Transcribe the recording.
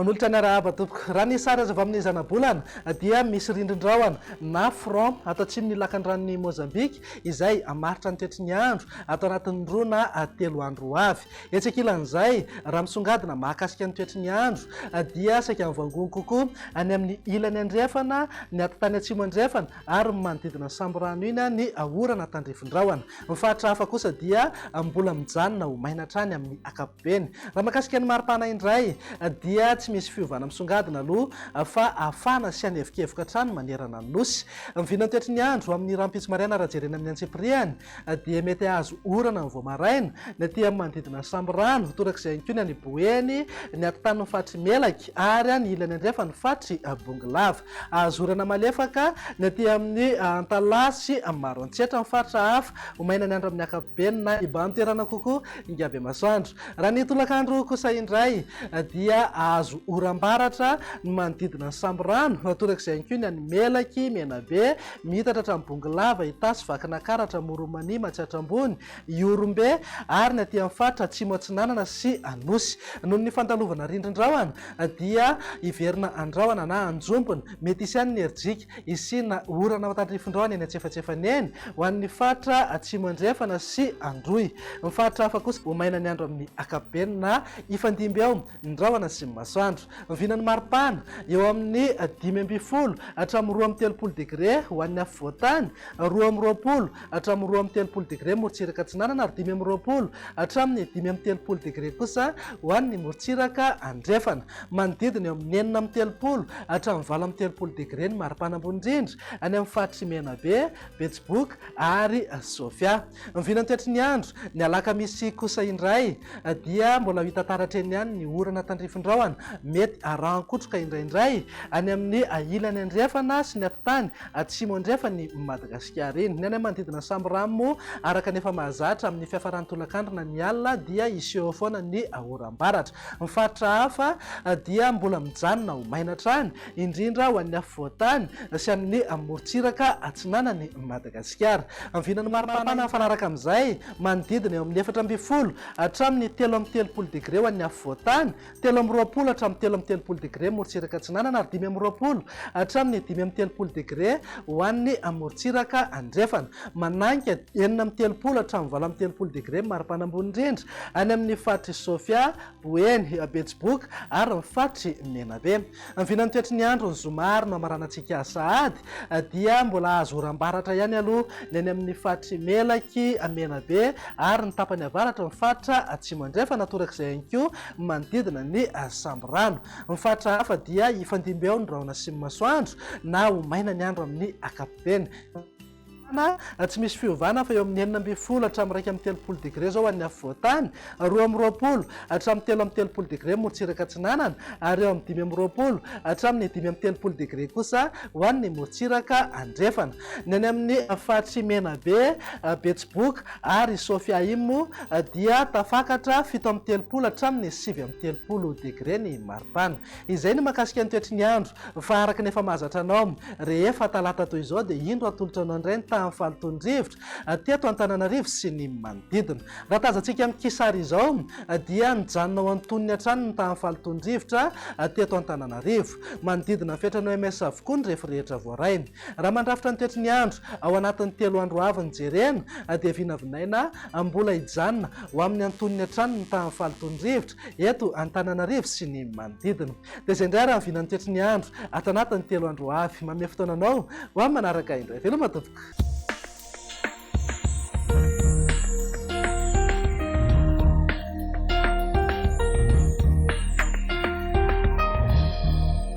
manolotra ny arahaba tompoko raha ny sary aza avy amin'ny zana-bolana dia misy rindrin-drahona na front atao atsimon'ny lakan-dranon'ny Mozambika izay amaritra ny toetry ny andro atao anatin'ny 2 na 3 andro avy. Hetsekilan'izay raha misongadina mahakasika ny toetry ny andro dia saika mivangony kokoa any amin'ny ilany andrefana ny aty-tany atsimo andrefana ary manodidina sambo rano iny ny orana tandrifin-drahona. Mifaritra hafa kosa dia mbola mijanona ho maina hatrany amin'ny akapobeny. Raha mahakasika ny maripana indray dia tsy misy fiovana misongadina aloha fa afana sy anevikevoka hatrany manerana ny nosy. Mivinany toetry ny andro amin'ny rampitso maraina raha jerena amin'ny antsipriany dia mety azo orana ny voamaraina ny aty amin'ny manodidina sambo rano torak'izay ihany koa ny any Boeny ny aty-tany ny fatry Melaky ary ny ilany andrefa ny fatry Bongolava. Azo orana malefaka ny aty amin'ny Antalasy maro antsetra ny faritra hafa ho maina ny andro amin'ny akapobeny na ibantoerana kokoa ingabe masoandro. Raha ny tolakandro kosa indray dia azo oram-baratra ny manodidina ny sambo rano torak'izay ihany koa ny any Melaky Menabe mihitatra hatramin'ny Bongolava Itasy Vakinankaratra Moromania Matsiatrambony Iorombe ary ny aty amin'ny faritra Atsimo Atsinanana sy Anosy. Noho ny fandalovana rindrin-drahona dia iverina andrahona na anjompona mety isy any ny erijika isina orana matandrifin-drahona eny antsefatsefany eny ho an'ny faritra Atsimo andrefana sy Androy. Mifaritra hafa kosa ho maina ny andro amin'ny akapobeny na ifandimby ao ny drahona sy ny masoandro. Mivinany maripana eo amin'ny 5 hatramin'ny 2 degré ho an'ny afovoantany, 2 hatramin'ny 2 degré morotsiraka atsinanana ary 5 hatramin'ny 5 degré kosa ho an'ny morotsiraka andrefana. Manodidina eo amin'ny 9 hatramin'ny 3 degré ny maripana ambony indrindra any amin'ny fatry Menabe, Betsiboka ary Sofia. Mivinany toetry ny andro ny alakamisy kosa indray dia mbola hita taratra eny ihany ny orana tandrifin-drahona mety arahan-kotroka indraindray any amin'ny ilany andrefana sy ny aty-tany atsimo andrefana ny Madagasikara iny. Ny any manodidina sambo rano moa araka nefa mahazatra amin'ny fiafaran'ny tolakandrona ny alina dia iseho foana ny oram-baratra. Mifaritra hafa dia mbola mijanona ho maina hatrany indrindra ho an'ny afovoantany sy amin'ny morotsiraka atsinanany Madagasikara. Mivinany maripana fanaraka amin'izay manodidina eo amin'ny 4 hatramin'ny 3 degré ho an'ny afovoantany, 3 hatramin'ny 3 degré morotsiraka atsinanana ary 5 hatramin'ny 5 degré ho an'ny morotsiraka andrefana. Mananka 3 hatramin'ny 3 degré maripana ambony indrindra any amin'ny fatry Sofia, Boeny, Betsiboka ary ny fatry Menabe. Mivinany toetry ny andro ny zomary no amaranantsika sahady dia mbola azo oram-baratra ihany aloha ny any amin'ny fatry Melaky, Menabe ary ny tapany avaratra ny fatra Atsimo andrefana torak'izay ihany koa manodidina ny sambo rano. Mifaritra hafa dia ifandimby ao ny drahona sy ny masoandro na ho maina ny andro amin'ny akapobeny. Tsy misy fiovana fa eo amin'ny 9 hatramin'ny 3 degré zao an'ny afovoantany, 2 hatramin'ny 3 degré morotsiraka atsinanana ary eo amin'ny 5 hatramin'ny 5 degré kosa ho an'ny morotsiraka andrefana. Ny any amin'ny fatry Menabe, Betsiboka ary Sofia iny moa dia tafakatra 7 hatramin'ny 7 degré ny maripana. Izay ny mahakasika ny toetry ny andro fa araka nefa mahazatra anao rehefa talata toy izao dia indro atolotra anao indray ny tamin'ny fahalotondrivotra teto Antananarivo sy ny manodidina. Raha tazantsika amin'ny kisary izao dia nijanona ao antonony hatrany ny tamin'ny fahalotondrivotra teto Antananarivo. Manodidina fetrany OMS avokoa ny rehefa rehetra voaraina. Raha mandrafitra ny toetry ny andro ao anatin'ny 3 andro avy ny jerena dia vinavinaina mbola hijanona ho amin'ny antonony hatrany ny tamin'ny fahalotondrivotra eto Antananarivo sy ny manodidina. Dia izay indray raha vinany toetry ny andro ato anatin'ny 3 andro avy. Manome fotoananao ho amin'ny manaraka indray. Veloma tompoko.